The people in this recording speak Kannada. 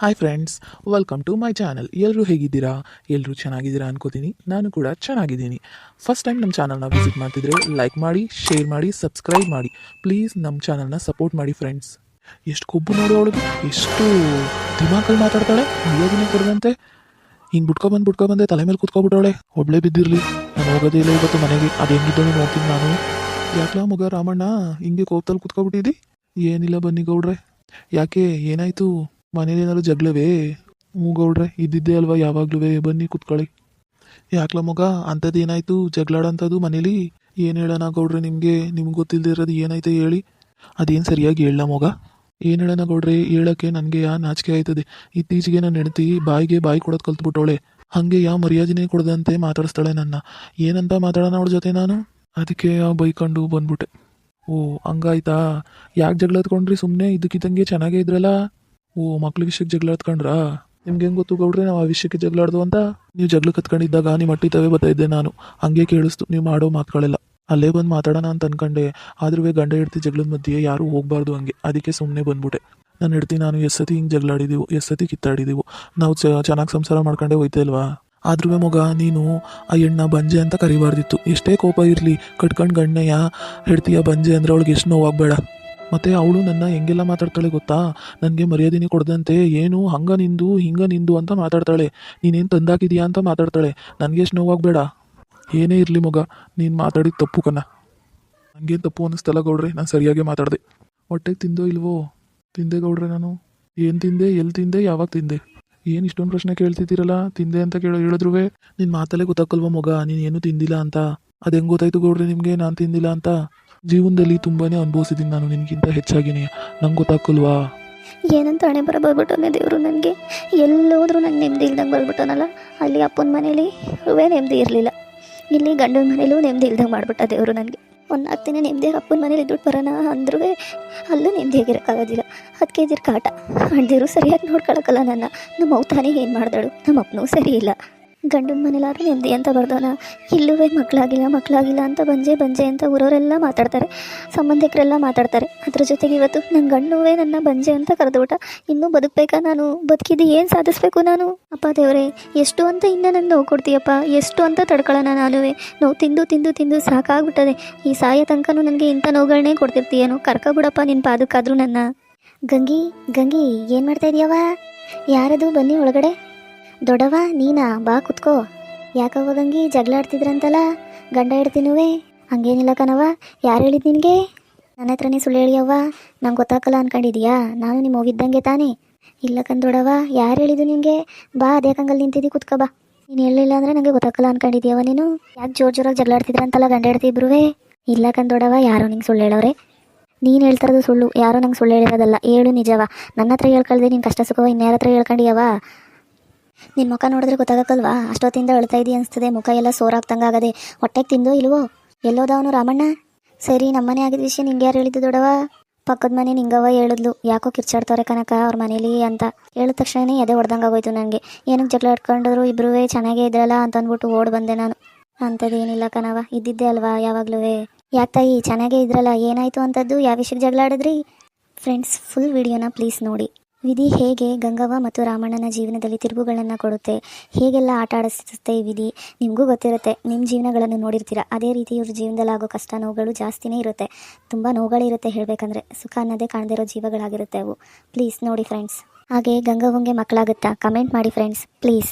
Hi friends, welcome to my channel. ಎಲ್ಲರೂ ಹೇಗಿದ್ದೀರಾ? ಎಲ್ಲರೂ ಚೆನ್ನಾಗಿದ್ದೀರಾ ಅನ್ಕೋತೀನಿ. ನಾನು ಕೂಡ ಚೆನ್ನಾಗಿದ್ದೀನಿ. ಫಸ್ಟ್ ಟೈಮ್ ನಮ್ಮ ಚಾನಲ್ನ ವಿಸಿಟ್ ಮಾಡ್ತಿದ್ರೆ ಲೈಕ್ ಮಾಡಿ, ಶೇರ್ ಮಾಡಿ, ಸಬ್ಸ್ಕ್ರೈಬ್ ಮಾಡಿ. ಪ್ಲೀಸ್ ನಮ್ಮ ಚಾನಲ್ನ ಸಪೋರ್ಟ್ ಮಾಡಿ ಫ್ರೆಂಡ್ಸ್. ಎಷ್ಟು ಕೊಬ್ಬು ನೋಡು ಅವಳಿಗೆ, ಎಷ್ಟು ದಿಮಾಕಲ್ಲಿ ಮಾತಾಡ್ತಾಳೆ. ಮರ್ಯಾದಿನೇ ಕೊಡದಂತೆ ಹಿಂಗೆ ಬಿಟ್ಕೊಬಂದೆ ತಲೆ ಮೇಲೆ ಕೂತ್ಕೊಬಿಟ್ಟವಳೆ. ಒಬ್ಳೆ ಬಿದ್ದಿರಲಿ, ನಾನು ಹೋಗೋದೇ ಇಲ್ಲ ಇವತ್ತು ಮನೆಗೆ. ಅದು ಹೆಂಗಿದ್ದಳು ನೋಡ್ತೀನಿ ನಾನು. ಯಾಕಲ ಮಗ ರಾಮಣ್ಣ ಹಿಂಗೆ ಕೋಪದಲ್ಲಿ ಕೂತ್ಕೊಬಿಟ್ಟಿದ್ದಿ? ಏನಿಲ್ಲ ಬನ್ನಿ ಗೌಡ್ರೆ. ಯಾಕೆ ಏನಾಯಿತು? ಮನೇಲಿ ಏನಾದ್ರು ಜಗಳವೇ? ಗೌಡ್ರೆ ಇದ್ದಿದ್ದೇ ಅಲ್ವಾ ಯಾವಾಗ್ಲೂ, ಬನ್ನಿ ಕುತ್ಕೊಳ್ಳಿ. ಯಾಕ್ಲ ಮಗ ಅಂಥದ್ದು ಏನಾಯ್ತು? ಜಗಳಾಡೋಂಥದ್ದು ಮನೇಲಿ? ಏನು ಹೇಳೋಣ ಗೌಡ್ರೆ ನಿಮ್ಗೆ ಗೊತ್ತಿಲ್ಲದೆ ಇರೋದು ಏನಾಯ್ತು ಹೇಳಿ. ಅದೇನು ಸರಿಯಾಗಿ ಹೇಳ ಮಗ. ಏನು ಹೇಳೋಣ ಗೌಡ್ರೆ, ಹೇಳೋಕ್ಕೆ ನನಗೆ ನಾಚಿಕೆ ಆಯ್ತದೆ. ಇತ್ತೀಚೆಗೆ ನನ್ನ ಹೆಂಡತಿ ಬಾಯಿ ಕೊಡೋದು ಕಲ್ತ್ಬಿಟ್ಟವಳೆ. ಹಾಗೆ ಮರ್ಯಾದೆನೇ ಕೊಡದಂತೆ ಮಾತಾಡಿಸ್ತಾಳೆ ನನ್ನ. ಏನಂತ ಮಾತಾಡೋಣ ಅವಳ ಜೊತೆ ನಾನು? ಅದಕ್ಕೆ ಬೈಕೊಂಡು ಬಂದ್ಬಿಟ್ಟೆ. ಓ ಹಂಗಾಯ್ತಾ? ಯಾಕೆ ಜಗಳ ಹತ್ಕೊಂಡ್ರಿ? ಸುಮ್ಮನೆ ಇದಕ್ಕಿದ್ದಂಗೆ ಚೆನ್ನಾಗೇ ಇದ್ರಲ್ಲ. ಓ ಮಕ್ಳ ವಿಷಯಕ್ಕೆ ಜಗಳ ಹತ್ಕೊಂಡ್ರಾ? ನಿಮ್ಗೆ ಹೆಂಗೆ ಗೊತ್ತು ಗೌಡ್ರೆ ನಾವು ಆ ವಿಷಯಕ್ಕೆ ಜಗಳಾಡ್ದು ಅಂತ? ನೀವು ಜಗಳಕ್ಕೆ ಹತ್ಕೊಂಡಿದ್ದಾಗ ನಿಮ್ಮ ಅಟ್ಟಿತವೇ ಬರ್ತಾಯಿದ್ದೆ ನಾನು. ಹಂಗೆ ಕೇಳಿಸ್ತು ನೀವು ಮಾಡೋ ಮಾತುಗಳೆಲ್ಲ. ಅಲ್ಲೇ ಬಂದು ಮಾತಾಡೋಣ ಅಂತ ಅನ್ಕೊಂಡೆ. ಆದ್ರೂ ಗಂಡ ಹೆಂಡ್ತಿ ಜಗಳದ ಮಧ್ಯೆ ಯಾರೂ ಹೋಗಬಾರ್ದು ಹಂಗೆ. ಅದಕ್ಕೆ ಸುಮ್ಮನೆ ಬಂದ್ಬಿಟ್ಟೆ. ನಾನು ಹೆಂಡ್ತಿ ನಾನು ಎಸ್ಸತಿ ಹಿಂಗೆ ಜಗಳಾಡಿದೆವು, ಎಸ್ಸತಿ ಕಿತ್ತಾಡಿದೆವು. ನಾವು ಚೆನ್ನಾಗಿ ಸಂಸಾರ ಮಾಡ್ಕೊಂಡೇ ಹೋಯ್ತಾ ಇಲ್ವಾ? ಆದ್ರೂ ಮಗ ನೀನು ಆ ಹೆಣ್ಣ ಬಂಜೆ ಅಂತ ಕರಿಬಾರ್ದಿತ್ತು. ಎಷ್ಟೇ ಕೋಪ ಇರಲಿ, ಕಟ್ಕೊಂಡು ಗಣ್ಣಯ್ಯ ಹೆಡ್ತೀಯ ಬಂಜೆ ಅಂದರೆ ಅವಳಿಗೆ ಎಷ್ಟು ನೋವಾಗಬೇಡ. ಮತ್ತು ಅವಳು ನನ್ನ ಹೆಂಗೆಲ್ಲ ಮಾತಾಡ್ತಾಳೆ ಗೊತ್ತಾ? ನನಗೆ ಮರ್ಯಾದೆನೇ ಕೊಡದಂತೆ ಏನು ಹಂಗ ನಿಂದು ಅಂತ ಮಾತಾಡ್ತಾಳೆ. ನೀನೇನು ತಂದಾಕಿದೀಯಾ ಅಂತ ಮಾತಾಡ್ತಾಳೆ. ನನಗೆ ಎಷ್ಟು ನೋವಾಗಬೇಡ. ಏನೇ ಇರಲಿ ಮಗ, ನೀನು ಮಾತಾಡಿದ ತಪ್ಪು ಕಣ. ನನಗೇನು ತಪ್ಪು ಅನ್ನಿಸ್ತಲ್ಲ ಗೌಡ್ರೆ, ನಾನು ಸರಿಯಾಗಿ ಮಾತಾಡಿದೆ. ಹೊಟ್ಟೆಗೆ ತಿಂದೋ ಇಲ್ವೋ? ತಿಂದೆ ಗೌಡ್ರೆ ನಾನು. ಏನು ತಿಂದೆ, ಎಲ್ಲಿ ತಿಂದೆ, ಯಾವಾಗ ತಿಂದೆ? ಏನು ಇಷ್ಟೊಂದು ಪ್ರಶ್ನೆ ಕೇಳ್ತಿದ್ದೀರಲ್ಲ? ತಿಂದೆ ಅಂತ ಹೇಳಿದ್ರು ನಿನ್ನ ಮಾತಲ್ಲೇ ಗೊತ್ತಾಗಲ್ವ ಮಗ ನೀನು ಏನು ತಿಂದಿಲ್ಲ ಅಂತ? ಅದು ಹೆಂಗೆ ಗೊತ್ತಾಯ್ತು ಗೌಡ್ರೆ ನಿಮಗೆ ನಾನು ತಿಂದಿಲ್ಲ ಅಂತ? ಜೀವನದಲ್ಲಿ ತುಂಬಾ ಅನುಭವಿಸಿದ್ದೀನಿ ನಾನು ನಿನಗಿಂತ ಹೆಚ್ಚಾಗಿನೇ. ನಂಗೆ ಗೊತ್ತಾಗಲ್ವಾ? ಏನಂತ ಹಣೆ ಬರ ಬರ್ಬಿಟ್ಟವನೇ ದೇವರು. ನನಗೆ ಎಲ್ಲೋದ್ರೂ ನಂಗೆ ನೆಮ್ಮದಿ ಇಲ್ದಂಗೆ ಬರ್ಬಿಟ್ಟನಲ್ಲ. ಅಲ್ಲಿ ಅಪ್ಪನ ಮನೇಲಿ ನೆಮ್ಮದಿ ಇರಲಿಲ್ಲ, ಇಲ್ಲಿ ಗಂಡನ ಮನೇಲೂ ನೆಮ್ಮದಿ ಇಲ್ದಂಗೆ ಮಾಡಿಬಿಟ್ಟ ದೇವರು ನನಗೆ. ಒಂದು 4 ದಿನ ನೆಮ್ಮದಿಯಾಗಿ ಅಪ್ಪನ ಮನೇಲಿ ದುಡ್ಡು ಬರೋಣ ಅಂದ್ರೂ ಅಲ್ಲೂ ನೆಮ್ಮದಿಯಾಗಿರೋಕ್ಕಾಗೋದಿಲ್ಲ. 10 ಕೆಜಿ ಕಾಟ. ಅಣ್ದಿರು ಸರಿಯಾಗಿ ನೋಡ್ಕೊಳಕ್ಕಲ್ಲ ನನ್ನ. ನಮ್ಮ ಅವತಾನೇ ಏನು ಮಾಡ್ದಳು, ನಮ್ಮ ಅಪ್ಪನೂ ಸರಿ ಇಲ್ಲ. ಗಂಡನ ಮನೇಲಾದ್ರೂ ನೆಮ್ಮದಿ ಅಂತ ಬರ್ದವನ, ಇಲ್ಲೂ ಮಕ್ಕಳಾಗಿಲ್ಲ ಅಂತ ಬಂಜೆ ಅಂತ ಊರವರೆಲ್ಲ ಮಾತಾಡ್ತಾರೆ, ಸಂಬಂಧಿಕರೆಲ್ಲ ಮಾತಾಡ್ತಾರೆ. ಅದ್ರ ಜೊತೆಗೆ ಇವತ್ತು ನನ್ನ ಗಂಡುವೇ ನನ್ನ ಬಂಜೆ ಅಂತ ಕರೆದುಬಿಟ್ಟ. ಇನ್ನೂ ಬದುಕಬೇಕಾ ನಾನು? ಬದುಕಿದ್ದು ಏನು ಸಾಧಿಸ್ಬೇಕು ನಾನು? ಅಪ್ಪ ದೇವರೇ, ಎಷ್ಟು ಅಂತ ಇನ್ನೂ ನಂಗೆ ನೋವು ಕೊಡ್ತೀಯಪ್ಪ? ಎಷ್ಟು ಅಂತ ತಡ್ಕೊಳ್ಳೋಣ ನಾನುವೇ? ನೋವು ತಿಂದು ಸಾಕಾಗ್ಬಿಟ್ಟದೆ. ಈ ಸಾಯ ತನಕನೂ ನನಗೆ ಇಂಥ ನೋವುಗಳನ್ನೇ ಕೊಡ್ತಿರ್ತೀಯೇನೋ. ಕರ್ಕೊಬಿಡಪ್ಪ ನಿನ್ನ ಪಾದಕ್ಕಾದ್ರೂ ನನ್ನ. ಗಂಗಿ ಏನು ಮಾಡ್ತಾ ಇದೀಯವ? ಯಾರದು? ಬನ್ನಿ ಒಳಗಡೆ. ದೊಡ್ಡವ ನೀನಾ? ಬಾ ಕುತ್ಕೋ. ಯಾಕವ್ವ ಗಂಗಿ ಜಗಳ ಆಡ್ತಿದ್ರಂತಲ್ಲ ಗಂಡ ಹೇಳ್ತೀನುವೆ? ಹಂಗೇನಿಲ್ಲ ಕಣವ. ಯಾರು ಹೇಳಿದ್ ನಿನಗೆ? ನನ್ನ ಹತ್ರನೇ ಸುಳ್ಳು ಹೇಳಿಯವ್ವ? ನಂಗೆ ಗೊತ್ತಾಗಲ್ಲ ಅನ್ಕೊಂಡಿದೀಯಾ? ನಾನು ನಿಮ್ಮ ಹೋಗಿದ್ದಂಗೆ ತಾನೇ? ಇಲ್ಲ ದೊಡ್ಡವ, ಯಾರು ಹೇಳಿದ್ದು ನಿನಗೆ? ಬಾ, ಅದೇ ಕಂಗಲ್ಲಿ ನಿಂತಿದ್ದಿ, ಕುತ್ಕೋ ಬಾ. ನೀನು ಹೇಳಲಿಲ್ಲ ಅಂದರೆ ನನಗೆ ಗೊತ್ತಾಗಲ್ಲ ಅನ್ಕೊಂಡಿದ್ಯವ ನೀನು? ಯಾಕೆ ಜೋರಾಗಿ ಜಗಳ ಆಡ್ತಿದ್ರಂತಲ್ಲ ಗಂಡ ಹೇಳ್ತಿ ಇಬ್ರುವೆ? ಇಲ್ಲ ದೊಡ್ಡವ, ಯಾರೋ ನಿಂಗೆ ಸುಳ್ಳು ಹೇಳೋರೆ. ನೀನು ಹೇಳ್ತಾರದು ಸುಳ್ಳು, ಯಾರೋ ನಂಗೆ ಸುಳ್ಳು ಹೇಳಿರೋದಲ್ಲ. ಹೇಳು ನಿಜವ. ನನ್ನ ಹತ್ರ ಹೇಳ್ಕೊಳ್ದೆ ನೀನು ಕಷ್ಟ ಸುಖವ ಇನ್ಯಾರ ಹತ್ರ ಹೇಳ್ಕೊಂಡಿಯವ? ನಿನ್ನ ಮುಖ ನೋಡಿದ್ರೆ ಗೊತ್ತಾಗಕ್ಕಲ್ವಾ? ಅಷ್ಟೊತ್ತಿಂದ ಅಳ್ತಾ ಇದೀಯ ಅನಿಸ್ತದೆ. ಮುಖ ಎಲ್ಲ ಸೋರಾಗ್ತಂಗಾಗದೆ. ಹೊಟ್ಟೆಗೆ ತಿಂದೋ ಇಲ್ವೋ? ಎಲ್ಲೋದವನು ರಾಮಣ್ಣ? ಸರಿ, ನಮ್ಮನೆ ಆಗಿದ್ದ ವಿಷಯ ನಿಂಗೆ ಯಾರು ಹೇಳಿದ್ದು ದೊಡ್ಡವ? ಪಕ್ಕದ ಮನೆ ನಿಂಗವ್ವ ಹೇಳಿದ್ಲು. ಯಾಕೋ ಕಿರ್ಚಾಡ್ತವ್ರೆ ಕನಕ ಅವ್ರ ಮನೇಲಿ ಅಂತ ಹೇಳಿದ ತಕ್ಷಣವೇ ಎದೆ ಹೊಡೆದಂಗಾಗೋಯ್ತು ನನಗೆ. ಏನಕ್ಕೆ ಜಗಳ ಆಡ್ಕೊಂಡ್ರು ಇಬ್ಬರೂ ಚೆನ್ನಾಗೇ ಇದ್ರಲ್ಲ ಅಂತ ಅಂದ್ಬಿಟ್ಟು ಓಡ್ ಬಂದೆ ನಾನು. ಅಂಥದ್ದೇನಿಲ್ಲ ಕಣವ, ಇದ್ದಿದ್ದೆ ಅಲ್ವಾ ಯಾವಾಗಲೂ. ಯಾಕೆ ತಾಯಿ ಚೆನ್ನಾಗೇ ಇದ್ರಲ್ಲ, ಏನಾಯಿತು ಅಂಥದ್ದು? ಯಾವ ವಿಷಯಕ್ಕೆ ಜಗಳ ಆಡಿದ್ರಿ? ಫ್ರೆಂಡ್ಸ್, ಫುಲ್ ವಿಡಿಯೋನ ಪ್ಲೀಸ್ ನೋಡಿ. ವಿಧಿ ಹೇಗೆ ಗಂಗವ್ವ ಮತ್ತು ರಾಮಣ್ಣನ ಜೀವನದಲ್ಲಿ ತಿರುವುಗಳನ್ನು ಕೊಡುತ್ತೆ, ಹೇಗೆಲ್ಲ ಆಟ ಆಡಿಸುತ್ತೆ ಈ ವಿಧಿ. ನಿಮಗೂ ಗೊತ್ತಿರುತ್ತೆ, ನಿಮ್ಮ ಜೀವನಗಳನ್ನು ನೋಡಿರ್ತೀರ. ಅದೇ ರೀತಿ ಇವ್ರ ಜೀವನದಲ್ಲಿ ಆಗೋ ಕಷ್ಟ ನೋವುಗಳು ಜಾಸ್ತಿನೇ ಇರುತ್ತೆ. ತುಂಬ ನೋವುಗಳಿರುತ್ತೆ ಹೇಳಬೇಕಂದ್ರೆ. ಸುಖ ಅನ್ನೋದೇ ಕಾಣದಿರೋ ಜೀವಗಳಾಗಿರುತ್ತೆ ಅವು. ಪ್ಲೀಸ್ ನೋಡಿ ಫ್ರೆಂಡ್ಸ್. ಹಾಗೆ ಗಂಗವ್ವಂಗೆ ಮಕ್ಕಳಾಗುತ್ತಾ? ಕಮೆಂಟ್ ಮಾಡಿ ಫ್ರೆಂಡ್ಸ್ ಪ್ಲೀಸ್.